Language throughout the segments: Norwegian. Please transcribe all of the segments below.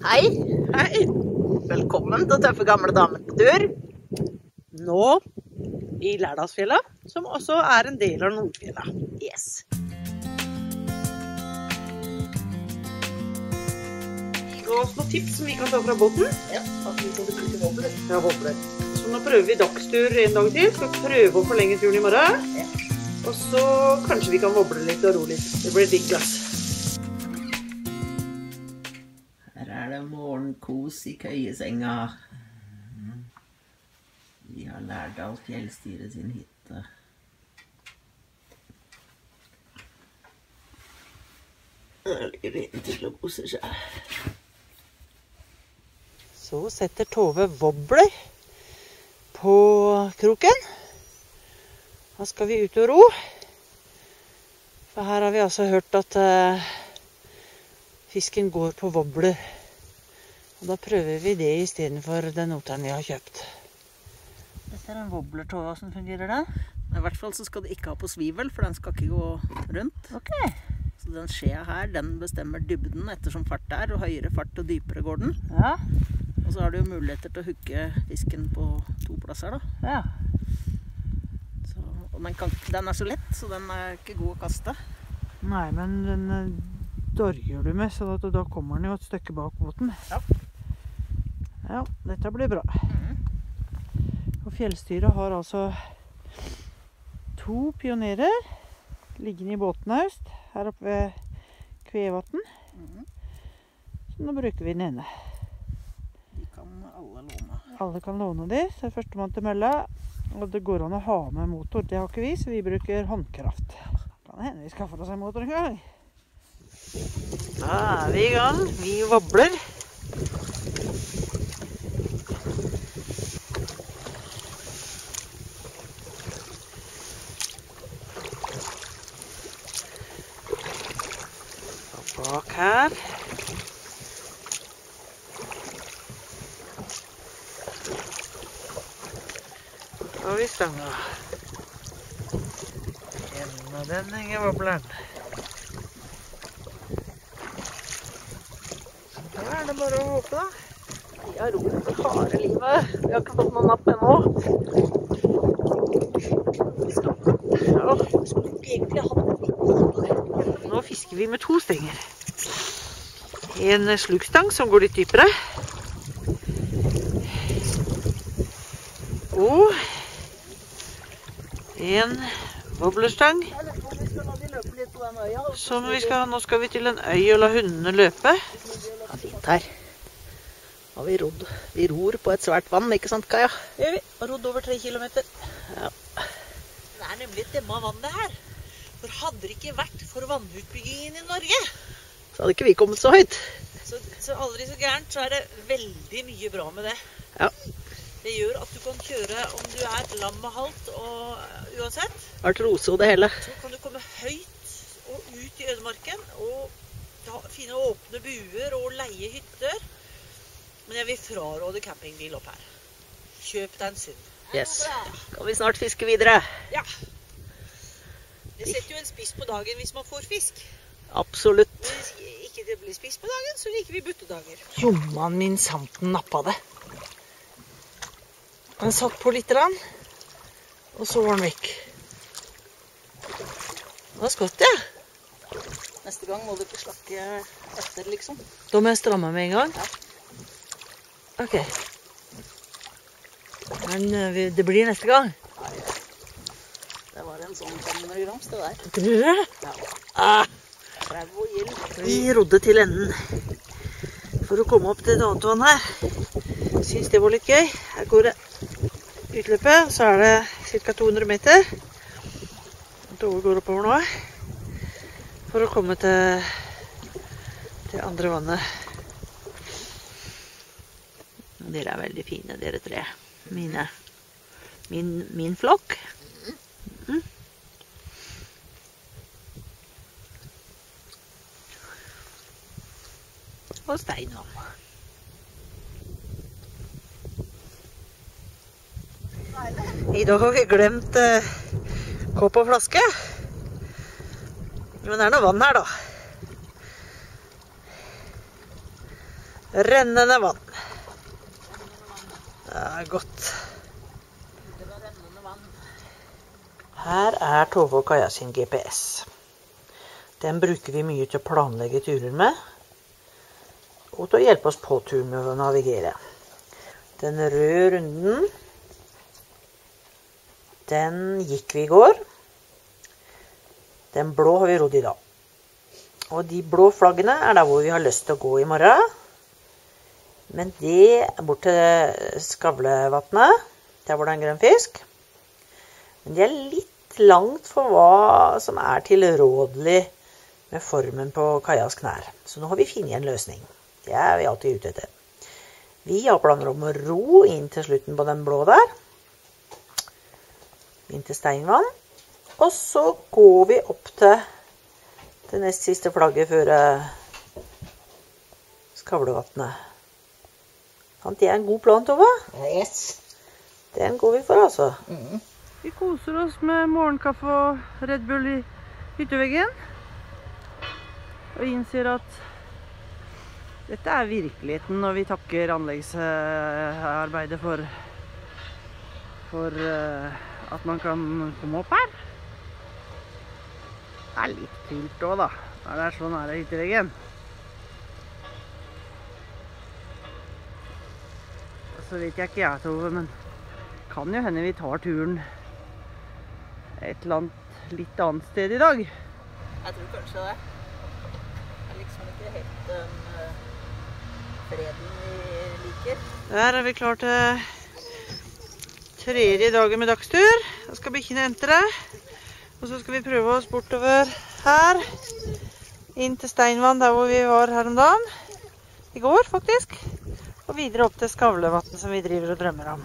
Hei. Hei. Velkommen til Tøffe gamle damer på tur. Nå i Lærdalsfjella, som også er en del av Nordfjella. Yes. Gi oss noen tips som vi kan ta fra båten. Ja, at vi kan bruke wobbler. Ja, wobbler. Så nå prøver vi dagstur en dag til. Skal vi prøve å forlenge turen i morgen. Ja. Og så kanskje vi kan wobble litt og ro litt. Det blir digg, ass. Her er det morgenkos i køyesenga. Vi har Lærdal fjellstyre sin hytte. Her ligger det til å kose seg. Så setter Tove wobbler på kroken. Da skal vi ut og ro. For her har vi altså hørt at fisken går på wobbler. Og da prøver vi det i stedet for den noteren vi har kjøpt. Dette er en wobbler, Tove. Hvordan fungerer det? I hvert fall så skal det ikke ha på svivel, for den skal ikke gå rundt. Ok. Så den skjea her, den bestemmer dybden ettersom fart det er, og høyere fart og dypere går den. Ja. Og så har du jo muligheter til å hooke fisken på 2 plasser da. Ja. Så, og den er så lett, så den er ikke god å kaste. Nei, men den dorger du med, så da kommer den jo et stykke bak båten. Ja. Ja, dette blir bra. Og fjellstyret har altså 2 pionerer liggende i båten her oppe ved Kvevatn. Så nå bruker vi den ene. De kan alle låne. Alle kan låne de, så er førstemann til mølla. Og det går an å ha med motor, det har ikke vi, så vi bruker håndkraft. Kan hende vi skaffer oss en motor en gang. Da er vi i gang. Vi wobbler. Bak her. Så har vi stanga. Enda den henger wobbleren. Da er det bare å håpe da. Vi har roet for harde livet. Vi har ikke fått noen napp ennå. Ja, skulle vi egentlig ha det. Nå fisker vi med 2 stenger. En slukstang som går litt dypere. Og en wobblerstang. Som vi skal, nå skal vi til en øy og la hundene løpe. Det er fint her. Nå har vi rodd. Vi ror på et svært vann, ikke sant, Kaja? Det gjør vi. Har rodd over 3 kilometer. Ja. Det er nemlig et demma vann det her. For hadde det ikke vært for vannutbyggingen i Norge, Så hadde ikke vi kommet så høyt. så aldri så gærent, så er det veldig mye bra med det. Ja. Det gjør at du kan kjøre om du er lam og halt, og uansett, Artrose og det hele. så kan du komme høyt og ut i ødemarken, og finne åpne buer og leie hytter. Men jeg vil fraråde campingbil opp her. Kjøp deg en sund. Yes. Kan vi snart fiske videre? Ja. Det setter jo en spiss på dagen hvis man får fisk. Absolutt. Hvis ikke det blir spiss på dagen, så liker vi buttedager. Jomman min santen nappa det. Den satt på litt, og så var den vekk. Det var skott, ja. Neste gang må du ikke slakke etter, liksom. Da må jeg stramme med en gang. Ja. Ok. Men det blir neste gang. Det var en sånn 500 grams, det der. Tror du det? Ja. Ah, Ræv og gild. vi rodde til enden for å komme opp til et annet vann her. Synes det var litt gøy. Her går det utløpet, så er det ca. 200 meter. Tove går oppover nå for å komme til andre vannet. Dere er veldig fine, dere 3. Min flokk. Og steinvann. I dag har vi glemt kopp og flaske. Men det er noe vann her da. Rennende vann. Det er godt. Her er Tove og Kaja sin GPS. Den bruker vi mye til å planlegge turer med, og til å hjelpe oss på tur med å navigere. Den røde runden, den gikk vi i går. Den blå har vi rodd i dag. Og de blå flaggene er der hvor vi har lyst til å gå i morgen. Men det er bort til Skavlevatnet, der hvor det er en grønn fisk. Men det er litt langt for hva som er tilrådelig med formen på Kajas knær. Så nå har vi funnet en løsning. Det er vi alltid ute etter. Vi har planer om å ro inn til slutten på den blå der. Inn til Steinvann. Og så går vi opp til det nest siste flagget før Skavlevatnet. Det er en god plan, Tove. Yes. Den går vi for, altså. Vi koser oss med morgenkaffe og Red Bull i hytteveggen. Og innser at dette er virkeligheten når vi takker anleggsarbeidet for at man kan komme opp her. Det er litt kult også da, når det er så nære hytteveggen. Så vet jeg ikke Tove, men kan jo hende vi tar turen et eller annet litt annet sted i dag. Jeg tror kanskje det. Det er liksom ikke helt den freden vi liker. Der er vi klar til tredje dagen med dagstur. Da skal bikkjene entre. Og så skal vi prøve oss bortover her, inn til Steinvann, der hvor vi var her om dagen. I går, faktisk. Og videre opp til Skavlevatnet som vi driver og drømmer om.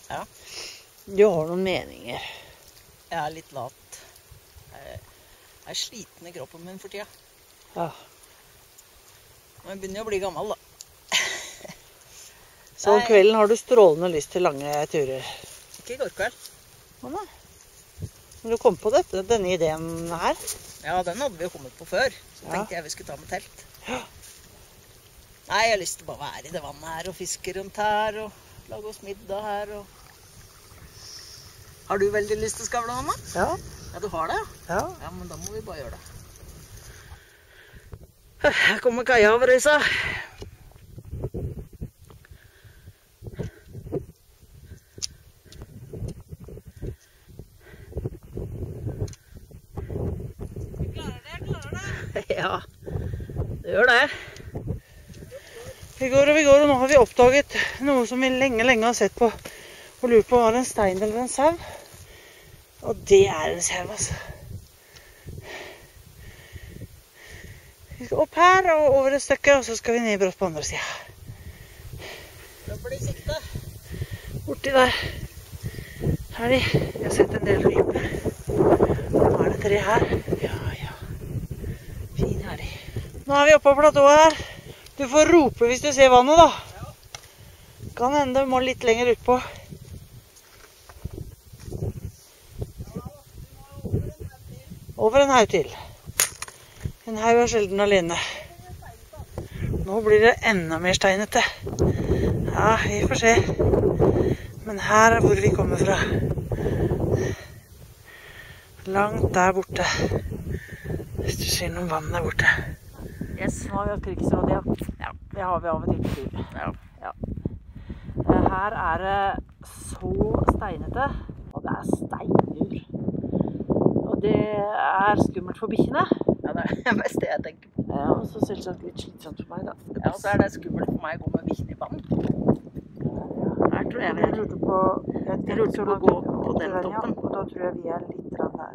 Ja. Du har noen meninger. Jeg er litt lat. Jeg er sliten i kroppen min for tida. Ja. Men jeg begynner å bli gammel, da. Så om kvelden har du strålende lyst til lange turer. Ikke i går kveld. Hva da? Men du kom på denne ideen her? Ja, den hadde vi jo kommet på før. Så tenkte jeg vi skulle ta med telt. Ja. Nei, jeg har lyst til bare å være i det vannet her og fiske rundt her og lage oss middag her. Har du veldig lyst til Skavlevannet? Ja. Ja, du har det? Ja. Ja, men da må vi bare gjøre det. Her kommer Kaja over røysa. Jeg klarer det. Ja, det gjør det. Vi går, og nå har vi oppdaget noe som vi lenge har sett på og lurer på var det en stein eller en sau. Og det er en sau, altså. Vi skal opp her og over et stykke, og så skal vi ned brått på andre siden. Da blir det sikte. Borti der. Her er de. Jeg har sett en del ryper. Nå er det 3 her. Ja. Fin her de. Nå er vi oppe på platået her. Du får rope hvis du ser vannet, da. Kan hende du må litt lenger ut på. Over en haug til. En haug er sjelden alene. Nå blir det enda mer steinete. Ja, vi får se. Men her er hvor vi kommer fra. Langt der borte. Hvis du ser noen vann der borte. Yes, nå har vi hatt krigsråd, ja. Det har vi av og til på tur. Ja. Her er det så steinete, og det er steinur. Og det er skummelt for bikkjene. Ja, det er mest det jeg tenker på. Ja, og så selvsagt litt slitsomt for meg, da. Ja, og så er det skummelt for meg å gå med bikkjene i vann. Ja. tror jeg vi Jeg er. lurte på Jeg lurte på å gå på den ja, toppen. og da tror jeg vi er litt grann der.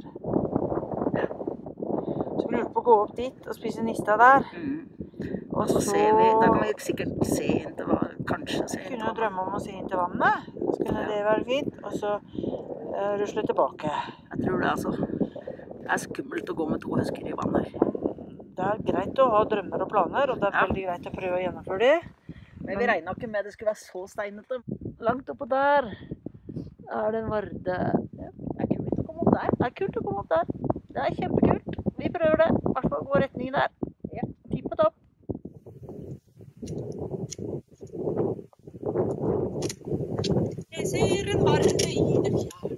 Så vi lurte på å gå opp dit og spise nista der. Og så ser vi, da kan vi sikkert se inn til kanskje se inn Kunne til jo drømme om å se inn til vannet. Så kunne det være fint. Og så rusle tilbake. Jeg tror det altså. Det er skummelt å gå med 2 husker i vannet. Det er greit å ha drømmer og planer, og det er veldig greit å prøve å gjennomføre det. Men vi regnet ikke med det skulle være så steinete. Langt oppå der er det en varde. Ja, det er kult å komme opp der. Det er kult å komme opp der. Det er kjempekult. Vi prøver det. I hvert fall gå retningen der. Ja, tipp på topp. Jeg ser en varde i det fjerne.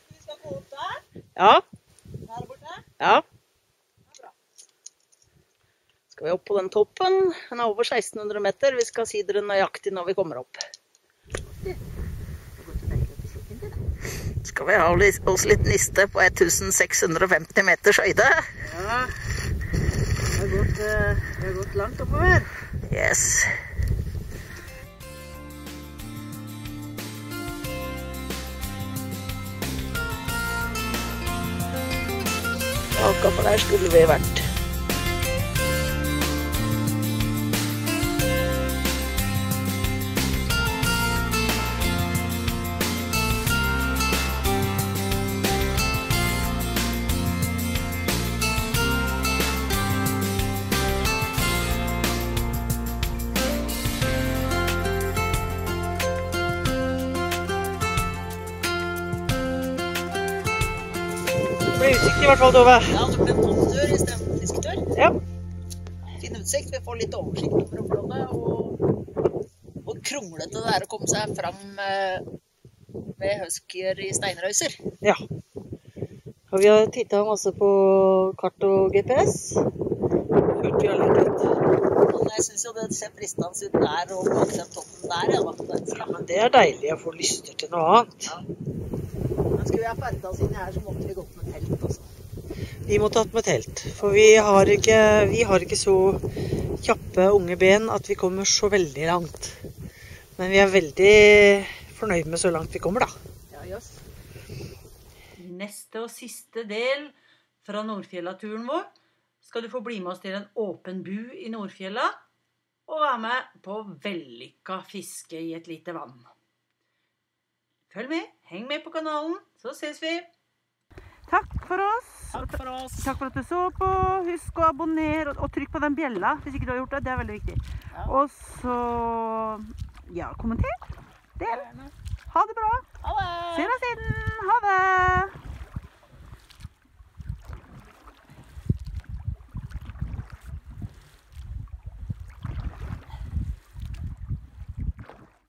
Vi skal gå opp der. Ja. Der borte. Ja. Skal vi opp på den toppen? Den er over 1600 meter. Vi skal si dere nøyaktig når vi kommer opp. Skal vi ha oss litt niste på 1650 meters høyde? Ja, det har gått langt oppover. Yes. Akkurat der skulle vi vært. Det ble utsikt i hvert fall, Tove. Ja, så ble det topptur i stedet for fisketur. Ja. Fin utsikt, vi får litt oversikt over området, og hvor kronglete det er å komme seg fram med huskyer i steinrøyser. Ja. Og vi har tittet masse på kart og GPS. Følte vi har lært litt. Men jeg synes jo det ser fristende ut der og bak den toppen der, ja da. Ja, men det er deilig å få lyster til noe annet. Ja. Men skulle vi ha ferdet oss inn her, så måtte vi gått med telt også. Vi må ta med telt, for vi har ikke så kjappe unge ben at vi kommer så veldig langt. Men vi er veldig fornøyd med så langt vi kommer, da. Ja, jøss. Neste og siste del fra Nordfjella-turen vår skal du få bli med oss til en åpen bu i Nordfjella og være med på vellykka fiske i et lite vann. Følg med, heng med på kanalen, så ses vi. Takk for oss. Takk for oss. Takk for at du så på. Husk å abonnere og trykk på den bjella hvis ikke du har gjort det. Det er veldig viktig. Ja. Og så, ja, kommenter. Del. Ha det bra. Ha det! Se deg siden. Ha det!